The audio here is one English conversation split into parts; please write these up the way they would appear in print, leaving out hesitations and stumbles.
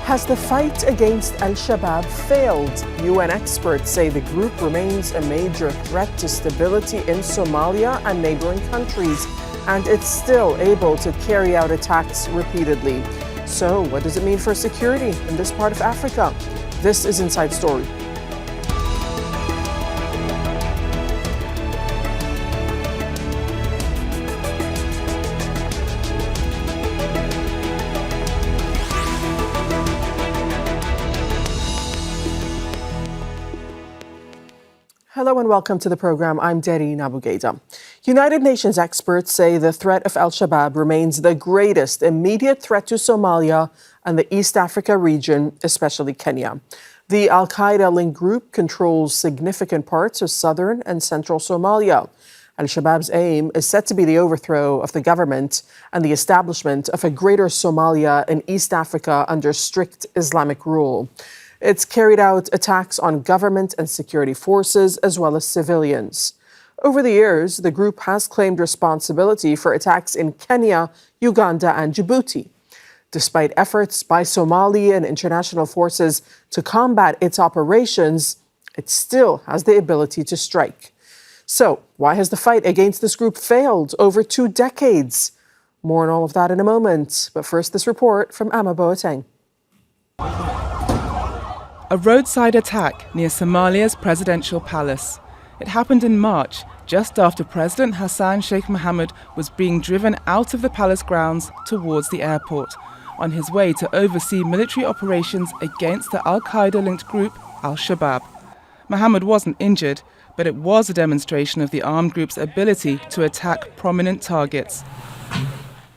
Has the fight against al-Shabaab failed? UN experts say the group remains a major threat to stability in Somalia and neighboring countries, and it's still able to carry out attacks repeatedly. So, what does it mean for security in this part of Africa? This is Inside Story. Hello and welcome to the program. I'm Dareen Abughaida. United Nations experts say the threat of al-Shabaab remains the greatest immediate threat to Somalia and the East Africa region, especially Kenya. The al-Qaeda-linked group controls significant parts of southern and central Somalia. Al-Shabaab's aim is set to be the overthrow of the government and the establishment of a greater Somalia in East Africa under strict Islamic rule. It's carried out attacks on government and security forces as well as civilians. Over the years, the group has claimed responsibility for attacks in Kenya, Uganda and Djibouti. Despite efforts by Somali and international forces to combat its operations, it still has the ability to strike. So, why has the fight against this group failed over 2 decades? More on all of that in a moment. But first, this report from Amma Boateng. A roadside attack near Somalia's presidential palace. It happened in March, just after President Hassan Sheikh Mohamud was being driven out of the palace grounds towards the airport, on his way to oversee military operations against the al-Qaeda-linked group al-Shabaab. Mohamud wasn't injured, but it was a demonstration of the armed group's ability to attack prominent targets.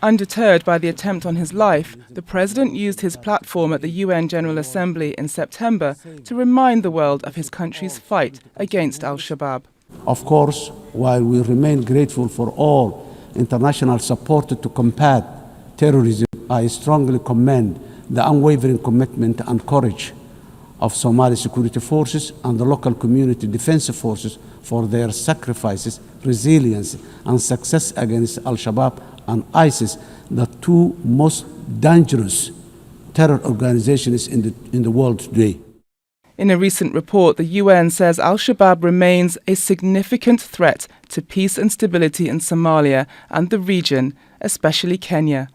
Undeterred by the attempt on his life, the president used his platform at the UN General Assembly in September to remind the world of his country's fight against al-Shabaab. Of course, while we remain grateful for all international support to combat terrorism, I strongly commend the unwavering commitment and courage of Somali security forces and the local community defense forces for their sacrifices, resilience, and success against al-Shabaab and ISIS, the 2 most dangerous terror organizations in the world today. In a recent report, the UN says al-Shabaab remains a significant threat to peace and stability in Somalia and the region, especially Kenya.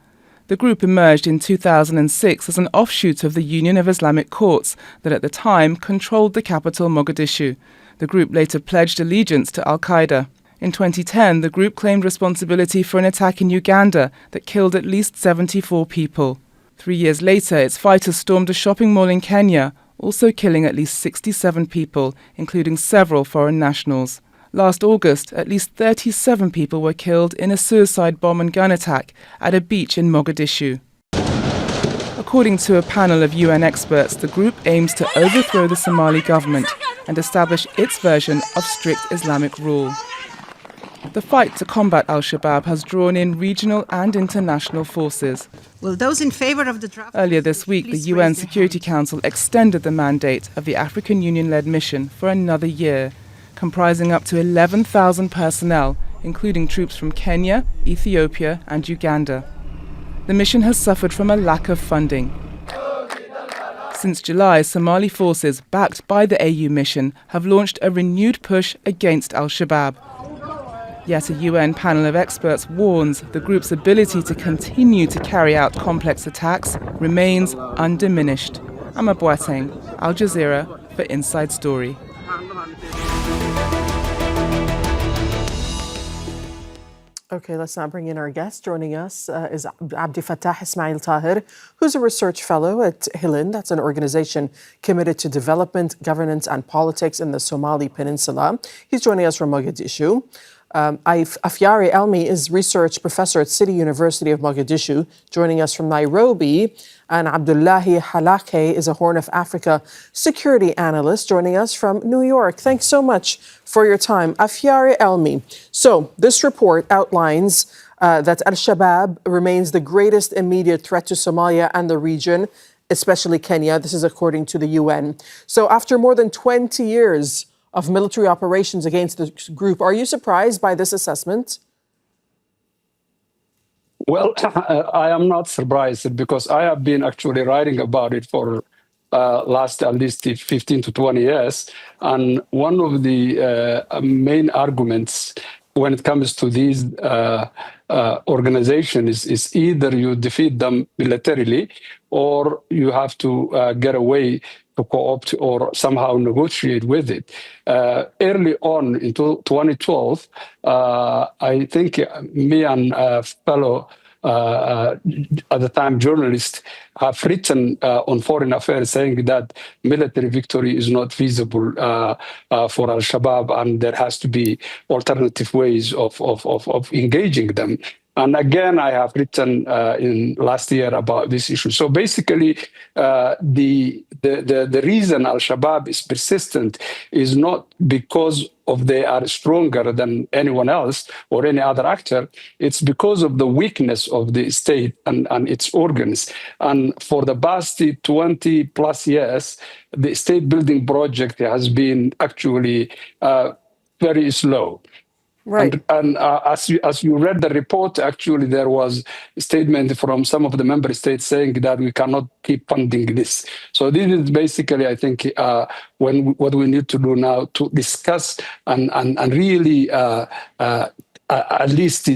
The group emerged in 2006 as an offshoot of the Union of Islamic Courts that at the time controlled the capital Mogadishu. The group later pledged allegiance to al-Qaeda. In 2010, the group claimed responsibility for an attack in Uganda that killed at least 74 people. 3 years later, its fighters stormed a shopping mall in Kenya, also killing at least 67 people, including several foreign nationals. Last August, at least 37 people were killed in a suicide bomb and gun attack at a beach in Mogadishu. According to a panel of UN experts, the group aims to overthrow the Somali government and establish its version of strict Islamic rule. The fight to combat al-Shabaab has drawn in regional and international forces. Well, those in favor of the draft... Earlier this week, the UN Security Council extended the mandate of the African Union-led mission for another year, comprising up to 11,000 personnel, including troops from Kenya, Ethiopia and Uganda. The mission has suffered from a lack of funding. Since July, Somali forces, backed by the AU mission, have launched a renewed push against al-Shabaab. Yet a UN panel of experts warns the group's ability to continue to carry out complex attacks remains undiminished. Amma Boateng, Al Jazeera for Inside Story. Okay, let's now bring in our guest. Joining us is Ismael Tahir, who's a research fellow at Hilin. That's an organization committed to development, governance and politics in the Somali Peninsula. He's joining us from Mogadishu. Afyare Elmi is research professor at City University of Mogadishu, joining us from Nairobi. And Abdullahi Halake is a Horn of Africa security analyst, joining us from New York. Thanks so much for your time. Afyare Elmi. So this report outlines that al-Shabaab remains the greatest immediate threat to Somalia and the region, especially Kenya. This is according to the UN. So after more than 20 years of military operations against the group, are you surprised by this assessment? Well, I am not surprised because I have been actually writing about it for last at least 15 to 20 years. And one of the main arguments when it comes to these organizations is either you defeat them militarily or you have to get away to co-opt or somehow negotiate with it. Early on in 2012, I think me and fellow at the time journalists have written on foreign affairs saying that military victory is not feasible for al-Shabaab and there has to be alternative ways of engaging them. And again, I have written in last year about this issue. So basically, the reason al-Shabaab is persistent is not because of they are stronger than anyone else or any other actor. It's because of the weakness of the state and its organs. And for the past 20 plus years, the state building project has been actually very slow. Right. And as you read the report, actually, there was a statement from some of the member states saying that we cannot keep funding this. So this is basically, I think, what we need to do now to discuss and really at least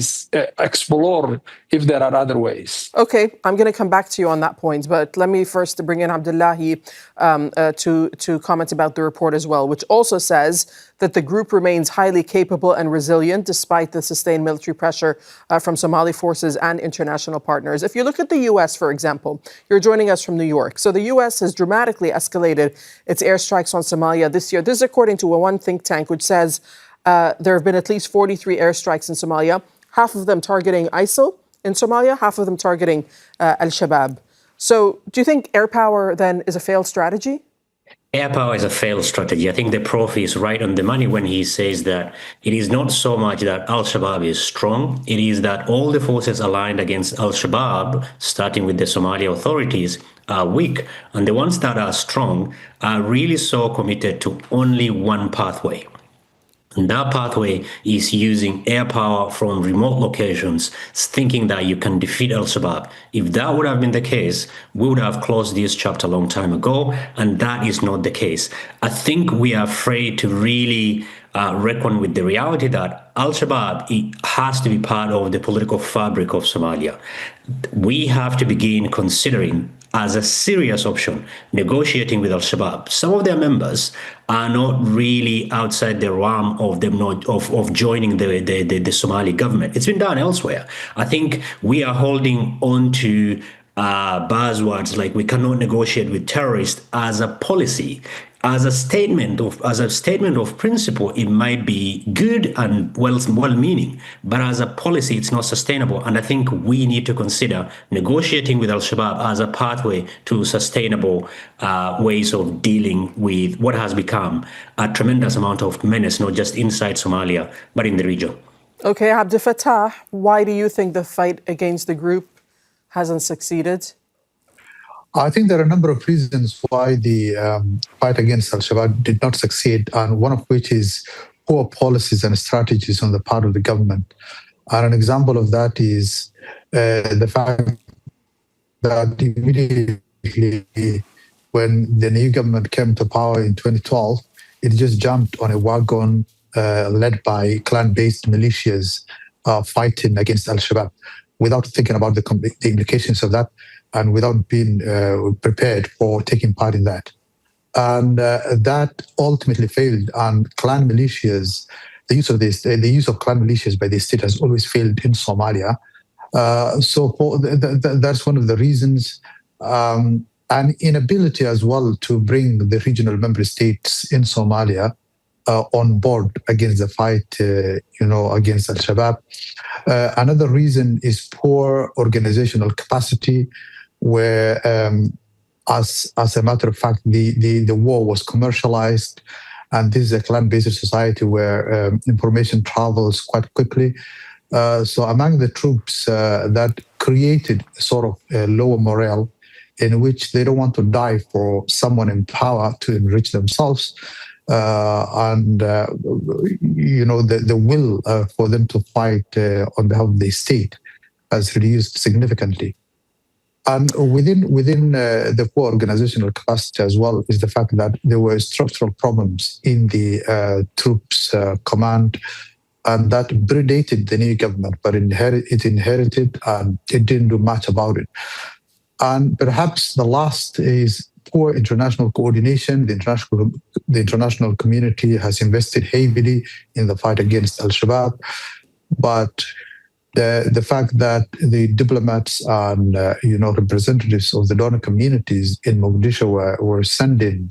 explore if there are other ways. Okay, I'm going to come back to you on that point, but let me first bring in Abdullahi to comment about the report as well, which also says that the group remains highly capable and resilient despite the sustained military pressure from Somali forces and international partners. If you look at the U.S., for example, you're joining us from New York. So the U.S. has dramatically escalated its airstrikes on Somalia this year. This is according to one think tank, which says there have been at least 43 airstrikes in Somalia, half of them targeting ISIL in Somalia, half of them targeting al-Shabaab. So do you think air power then is a failed strategy? Air power is a failed strategy. I think the prof is right on the money when he says that it is not so much that al-Shabaab is strong, it is that all the forces aligned against al-Shabaab, starting with the Somali authorities, are weak. And the ones that are strong are really so committed to only one pathway. And that pathway is using air power from remote locations, thinking that you can defeat al-Shabaab. If that would have been the case, we would have closed this chapter a long time ago, and that is not the case. I think we are afraid to really reckon with the reality that al-Shabaab has to be part of the political fabric of Somalia. We have to begin considering as a serious option, negotiating with al-Shabaab. Some of their members are not really outside the realm of them of joining the Somali government. It's been done elsewhere. I think we are holding on to buzzwords like we cannot negotiate with terrorists as a policy. As a statement of principle, it might be good and well-meaning, but as a policy, it's not sustainable. And I think we need to consider negotiating with al-Shabaab as a pathway to sustainable ways of dealing with what has become a tremendous amount of menace, not just inside Somalia, but in the region. Okay, Abdel Fattah, why do you think the fight against the group hasn't succeeded? I think there are a number of reasons why the fight against al-Shabaab did not succeed, and one of which is poor policies and strategies on the part of the government. And an example of that is the fact that immediately when the new government came to power in 2012, it just jumped on a wagon led by clan-based militias fighting against al-Shabaab without thinking about the implications of that, and without being prepared for taking part in that. And that ultimately failed. And clan militias, the use of clan militias by the state has always failed in Somalia. So that's one of the reasons. And inability as well to bring the regional member states in Somalia on board against the fight, against al-Shabaab. Another reason is poor organizational capacity, where, as a matter of fact, the war was commercialized, and this is a clan-based society where information travels quite quickly. So among the troops, that created sort of a lower morale, in which they don't want to die for someone in power to enrich themselves, and the will for them to fight on behalf of the state has reduced significantly. And within the core organizational capacity as well is the fact that there were structural problems in the troops command, and that predated the new government, but it inherited and it didn't do much about it. And perhaps the last is poor international coordination. The international community has invested heavily in the fight against al-Shabaab, but the fact that the diplomats and representatives of the donor communities in Mogadishu were sending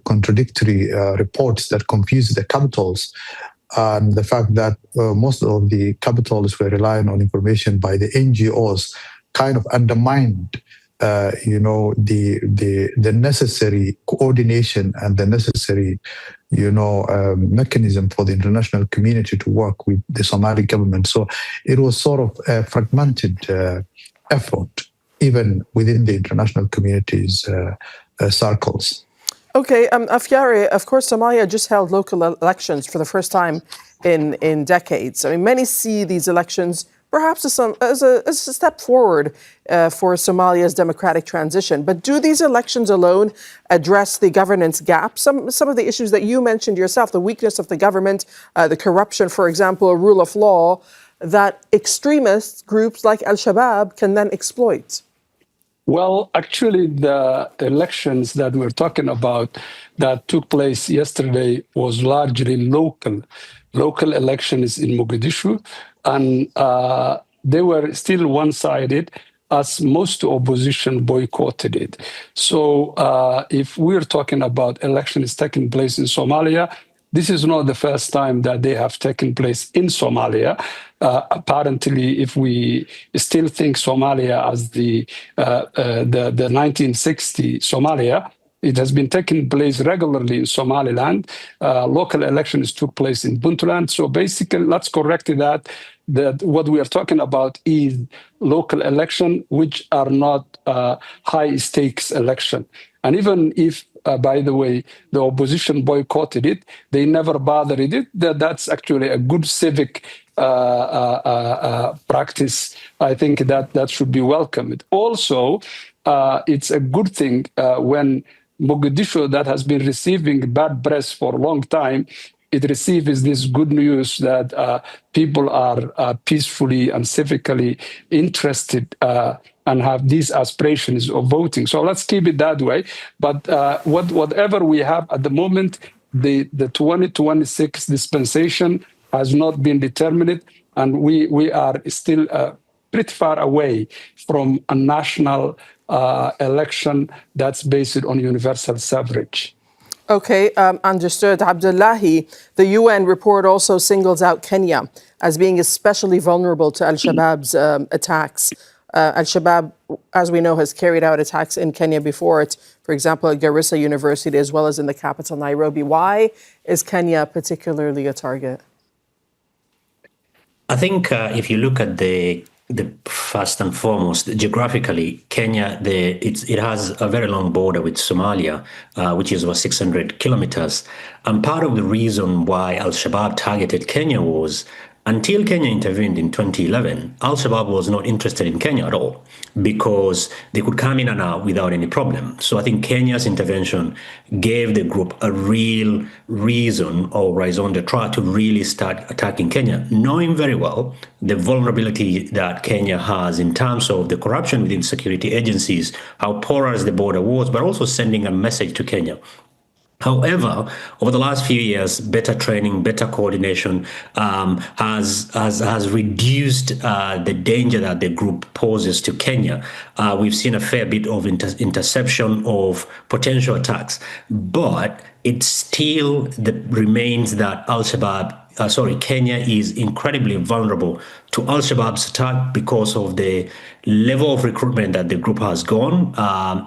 contradictory reports that confused the capitals, and the fact that most of the capitals were relying on information by the NGOs kind of undermined the necessary coordination and the necessary mechanism for the international community to work with the Somali government. So it was sort of a fragmented effort, even within the international community's circles. Okay, Afyare, of course, Somalia just held local elections for the first time in decades. I mean, many see these elections perhaps as a step forward for Somalia's democratic transition. But do these elections alone address the governance gap? Some of the issues that you mentioned yourself, the weakness of the government, the corruption, for example, a rule of law, that extremist groups like al-Shabaab can then exploit? Well, actually, the elections that we're talking about that took place yesterday was largely local elections in Mogadishu, and they were still one-sided, as most opposition boycotted it. So if we're talking about elections taking place in Somalia, this is not the first time that they have taken place in Somalia. Apparently, if we still think Somalia as the 1960 Somalia, it has been taking place regularly in Somaliland. Local elections took place in Puntland. So basically, let's correct that what we are talking about is local election, which are not high stakes election. And even if, by the way, the opposition boycotted it, they never bothered it. That's actually a good civic practice. I think that should be welcomed. Also, it's a good thing when Mogadishu, that has been receiving bad press for a long time, it receives this good news that people are peacefully and civically interested and have these aspirations of voting. So let's keep it that way. But whatever we have at the moment, the 2026 dispensation has not been determined, and we are still pretty far away from a national election that's based on universal suffrage. Okay, understood. Abdullahi, the UN report also singles out Kenya as being especially vulnerable to al-Shabaab's attacks. Al-Shabaab, as we know, has carried out attacks in Kenya before. It's, for example, at Garissa University, as well as in the capital, Nairobi. Why is Kenya particularly a target? I think if you look at the first and foremost, geographically, Kenya, it has a very long border with Somalia, which is about 600 kilometers. And part of the reason why al-Shabaab targeted Kenya was, until Kenya intervened in 2011, al-Shabaab was not interested in Kenya at all, because they could come in and out without any problem. So I think Kenya's intervention gave the group a real reason or raison d'etre to really start attacking Kenya, knowing very well the vulnerability that Kenya has in terms of the corruption within security agencies, how porous the border was, but also sending a message to Kenya. However, over the last few years, better training, better coordination has reduced the danger that the group poses to Kenya. We've seen a fair bit of interception of potential attacks, but it still remains that Kenya is incredibly vulnerable to al-Shabaab's attack because of the level of recruitment that the group has gone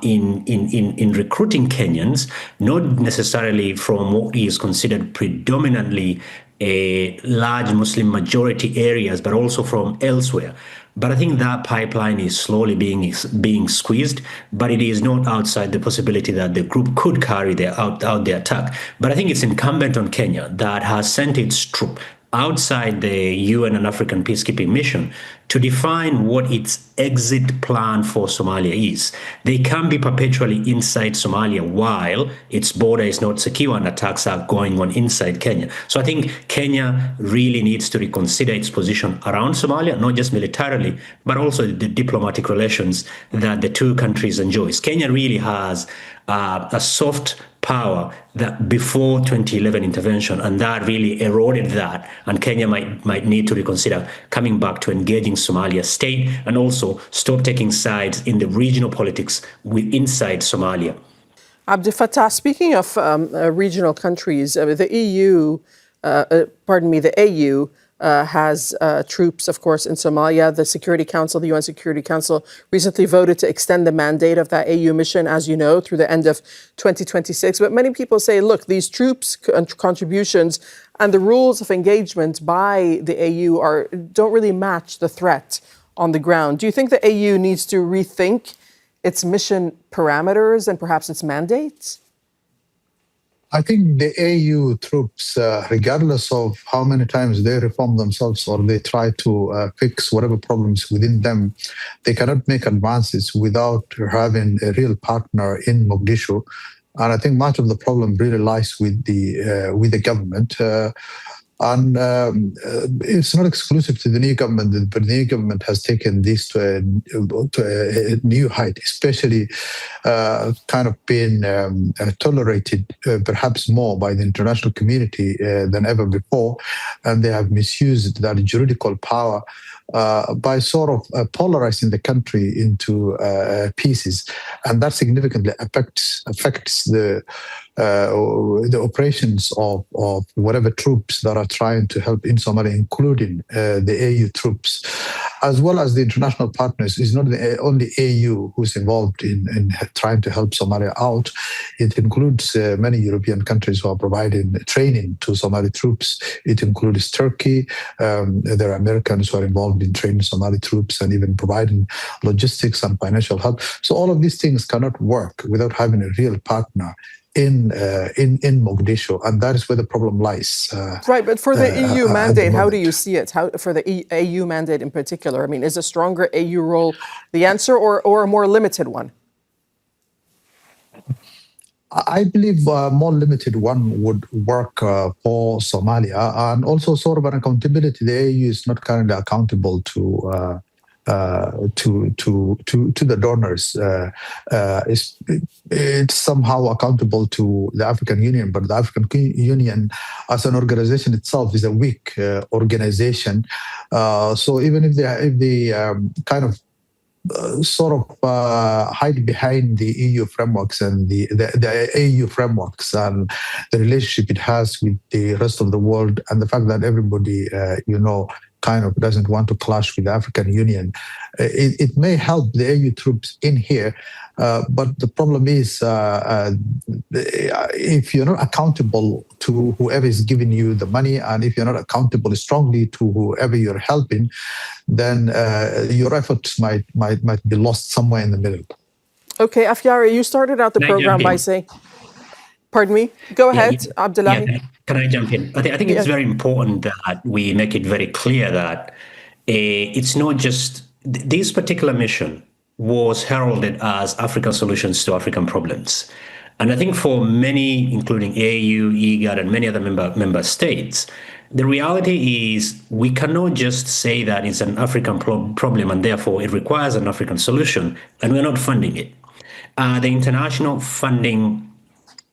in recruiting Kenyans, not necessarily from what is considered predominantly a large Muslim majority areas, but also from elsewhere. But I think that pipeline is slowly being squeezed, but it is not outside the possibility that the group could carry out the attack. But I think it's incumbent on Kenya, that has sent its troop outside the UN and African peacekeeping mission to define what its exit plan for Somalia is. They can be perpetually inside Somalia while its border is not secure and attacks are going on inside Kenya. So I think Kenya really needs to reconsider its position around Somalia, not just militarily, but also the diplomatic relations that the two countries enjoy. Kenya really has a soft power that before 2011 intervention, and that really eroded that. And Kenya might need to reconsider coming back to engaging Somalia state and also stop taking sides in the regional politics inside Somalia. Abdel Fattah, speaking of regional countries, the AU has troops, of course, in Somalia. The Security Council, the UN Security Council, recently voted to extend the mandate of that AU mission, as you know, through the end of 2026. But many people say, look, these troops contributions and the rules of engagement by the AU don't really match the threat on the ground. Do you think the AU needs to rethink its mission parameters and perhaps its mandates? I think the AU troops, regardless of how many times they reform themselves or they try to fix whatever problems within them, they cannot make advances without having a real partner in Mogadishu. And I think much of the problem really lies with the government. And it's not exclusive to the new government, but the new government has taken this to a new height, especially kind of been tolerated perhaps more by the international community than ever before. And they have misused that juridical power by sort of polarizing the country into pieces. And that significantly affects the operations of whatever troops that are trying to help in Somalia, including the AU troops, as well as the international partners. It's not the only AU who's involved in trying to help Somalia out. It includes many European countries who are providing training to Somali troops. It includes Turkey. There are Americans who are involved in training Somali troops and even providing logistics and financial help. So all of these things cannot work without having a real partner in Mogadishu, and that is where the problem lies. Right, but for the EU mandate, how do you see it? How for the AU mandate in particular? I mean, is a stronger AU role the answer, or a more limited one? I believe a more limited one would work for Somalia, and also sort of an accountability. The AU is not currently accountable to the donors. It's somehow accountable to the African Union, but the African Union as an organization itself is a weak organization. So even if they kind of sort of hide behind the EU frameworks and the AU frameworks and the relationship it has with the rest of the world, and the fact that everybody, kind of doesn't want to clash with the African Union. It may help the AU troops in here, but the problem is if you're not accountable to whoever is giving you the money, and if you're not accountable strongly to whoever you're helping, then your efforts might be lost somewhere in the middle. Okay, Afyare, you started out the program by saying... Pardon me? Go ahead, Abdullahi. Yeah. Can I jump in? I think it's very important that we make it very clear that it's not just... This particular mission was heralded as African solutions to African problems. And I think for many, including AU, IGAD, and many other member states, the reality is we cannot just say that it's an African problem and therefore it requires an African solution, and we're not funding it. The international funding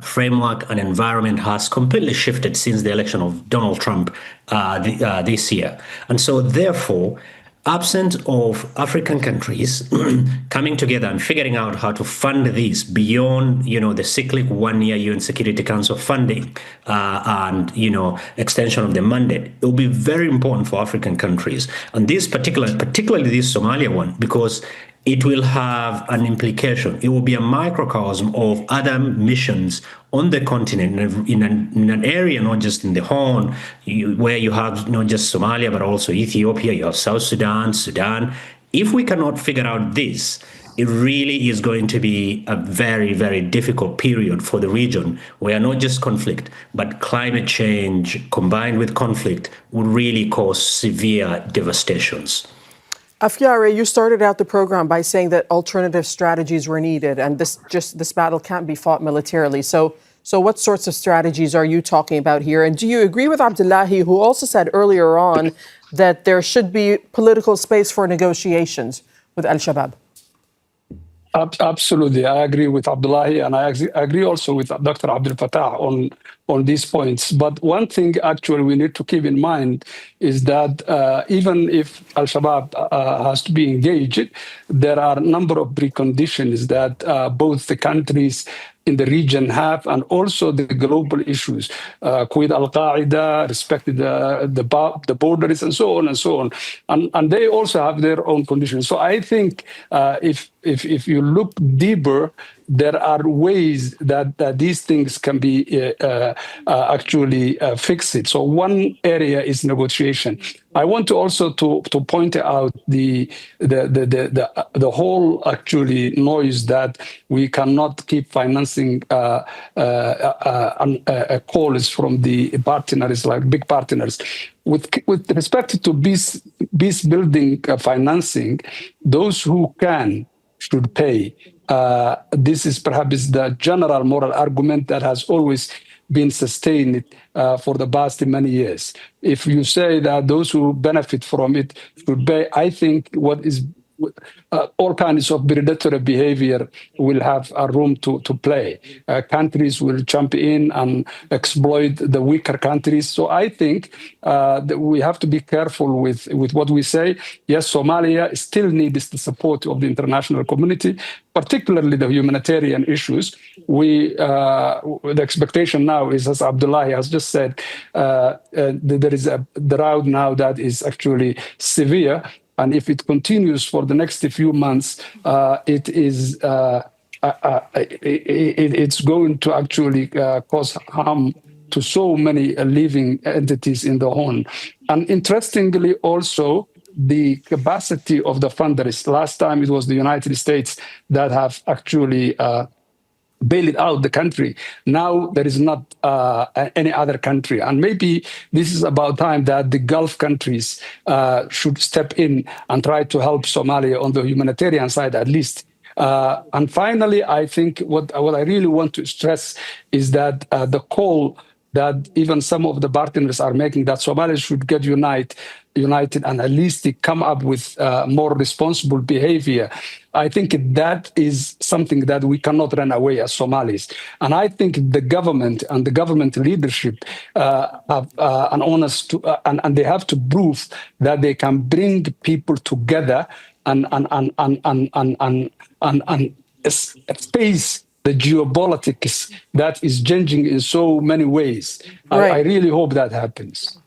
framework and environment has completely shifted since the election of Donald Trump this year. And so therefore, absent of African countries coming together and figuring out how to fund this beyond, the cyclic one-year UN Security Council funding and, extension of the mandate, it will be very important for African countries. And this particularly this Somalia one, because it will have an implication. It will be a microcosm of other missions on the continent in an area, not just in the Horn, where you have not just Somalia, but also Ethiopia, you have South Sudan, Sudan. If we cannot figure out this, it really is going to be a very, very difficult period for the region, where not just conflict, but climate change combined with conflict would really cause severe devastations. Afyare, you started out the program by saying that alternative strategies were needed, and this battle can't be fought militarily. So what sorts of strategies are you talking about here? And do you agree with Abdullahi, who also said earlier on that there should be political space for negotiations with al-Shabaab? Absolutely. I agree with Abdullahi, and I agree also with Dr. Abdul Fattah on these points. But one thing actually we need to keep in mind is that even if al-Shabaab has to be engaged, there are a number of preconditions that both the countries in the region have, and also the global issues, with al-Qaeda, respecting the borders, and so on and so on. And they also have their own conditions. So I think if you look deeper, there are ways that these things can be actually fixed. So one area is negotiation. I want to also to point out the whole actually noise that we cannot keep financing calls from the partners, like big partners. With respect to peace building financing, those who can should pay. This is perhaps the general moral argument that has always been sustained for the past many years. If you say that those who benefit from it should pay, I think what is all kinds of predatory behavior will have a room to play. Countries will jump in and exploit the weaker countries. So I think that we have to be careful with what we say. Yes, Somalia still needs the support of the international community, particularly the humanitarian issues. The expectation now is, as Abdullahi has just said, there is a drought now that is actually severe. And if it continues for the next few months, it's going to actually cause harm to so many living entities in the Horn. And interestingly, also, the capacity of the funders. Last time it was the United States that have actually bailed out the country. Now there is not any other country. And maybe this is about time that the Gulf countries should step in and try to help Somalia on the humanitarian side at least. And finally, I think what I really want to stress is that the call that even some of the partners are making, that Somalia should get united and at least come up with more responsible behavior. I think that is something that we cannot run away as Somalis. And I think the government and the government leadership have an honest and they have to prove that they can bring people together and face the geopolitics that is changing in so many ways. Right. I really hope that happens.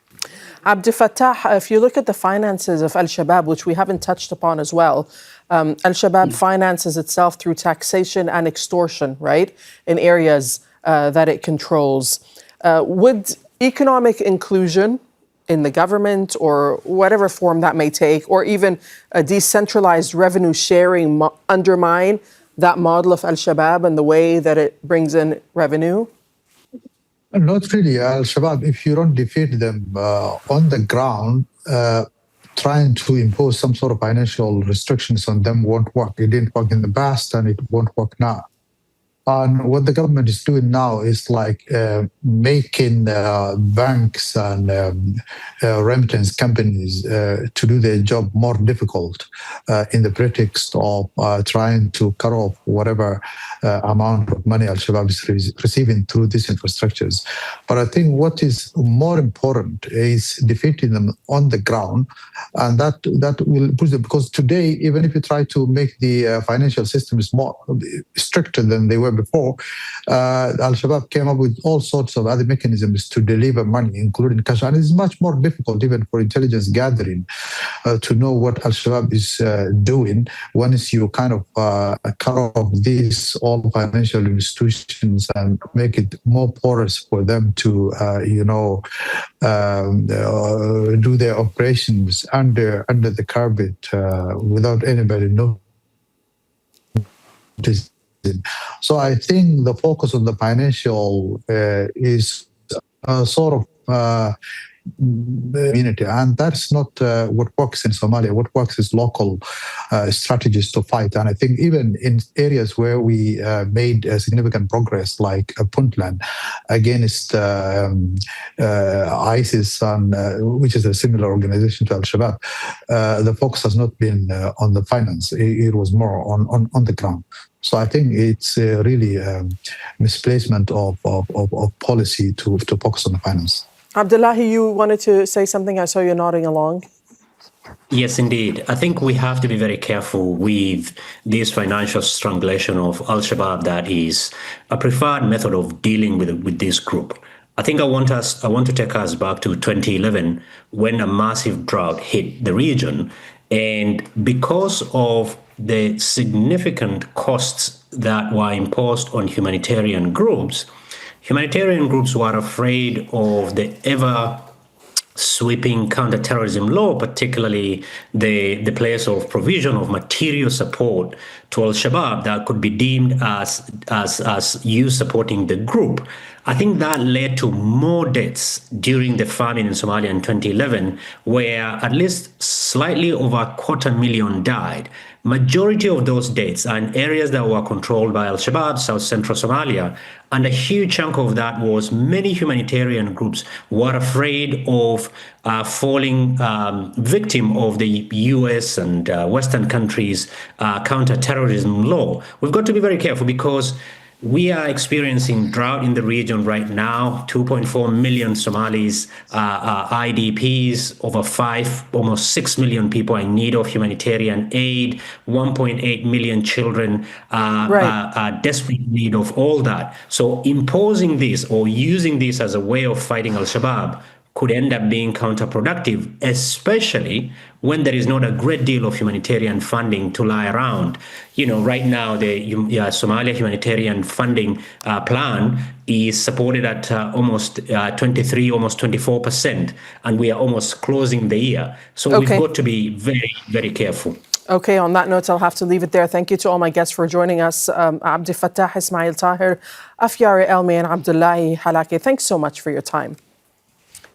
Abdul Fattah, if you look at the finances of al-Shabaab, which we haven't touched upon as well, al-Shabaab finances itself through taxation and extortion, right, in areas that it controls. Would economic inclusion in the government, or whatever form that may take, or even a decentralized revenue sharing undermine that model of al-Shabaab and the way that it brings in revenue? Not really. Al-Shabaab, if you don't defeat them on the ground, trying to impose some sort of financial restrictions on them won't work. It didn't work in the past and it won't work now. And what the government is doing now is like making banks and remittance companies to do their job more difficult in the pretext of trying to cut off whatever amount of money al-Shabaab is receiving through these infrastructures. But I think what is more important is defeating them on the ground, and that will push them, because today, even if you try to make the financial systems more stricter than they were before, al-Shabaab came up with all sorts of other mechanisms to deliver money, including cash. And it's much more difficult even for intelligence gathering to know what al-Shabaab is doing once you kind of cut off these all financial institutions and make it more porous for them to, do their operations under the carpet without anybody knowing. So I think the focus on the financial is sort of community, and that's not what works in Somalia. What works is local strategies to fight. And I think even in areas where we made significant progress, like Puntland against ISIS, and which is a similar organization to al-Shabaab, the focus has not been on the finance. It was more on the ground. So I think it's really misplacement of policy to focus on the finance. Abdullahi, you wanted to say something? I saw you nodding along. Yes, indeed. I think we have to be very careful with this financial strangulation of al-Shabaab that is a preferred method of dealing with this group. I think I want to take us back to 2011 when a massive drought hit the region. And because of the significant costs that were imposed on humanitarian groups were afraid of the ever-sweeping counter-terrorism law, particularly the place of provision of material support to al-Shabaab that could be deemed as you supporting the group. I think that led to more deaths during the famine in Somalia in 2011, where at least slightly over 250,000 died. Majority of those deaths are in areas that were controlled by al-Shabaab, South Central Somalia, and a huge chunk of that was many humanitarian groups were afraid of falling victim of the US and Western countries' counter-terrorism law. We've got to be very careful because we are experiencing drought in the region right now. 2.4 million Somalis are IDPs, almost 6 million people are in need of humanitarian aid, 1.8 million children are desperately in need of all that. So imposing this or using this as a way of fighting al-Shabaab could end up being counterproductive, especially when there is not a great deal of humanitarian funding to lie around. You know, right now, the Somalia humanitarian funding plan is supported at almost 23, almost 24%, and we are almost closing the year. So we've got to be very, very careful. Okay, on that note, I'll have to leave it there. Thank you to all my guests for joining us. Abdel Fattah, Ismael Tahir, Afyare, Elmi, and Abdullahi Halake, thanks so much for your time.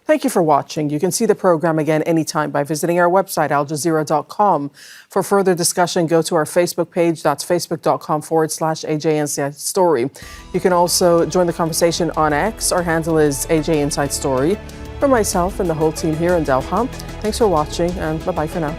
Thank you for watching. You can see the program again anytime by visiting our website, aljazeera.com. For further discussion, go to our Facebook page. That's facebook.com/AJ Inside Story. You can also join the conversation on X. Our handle is AJ Inside Story. For myself and the whole team here in Doha, thanks for watching and bye-bye for now.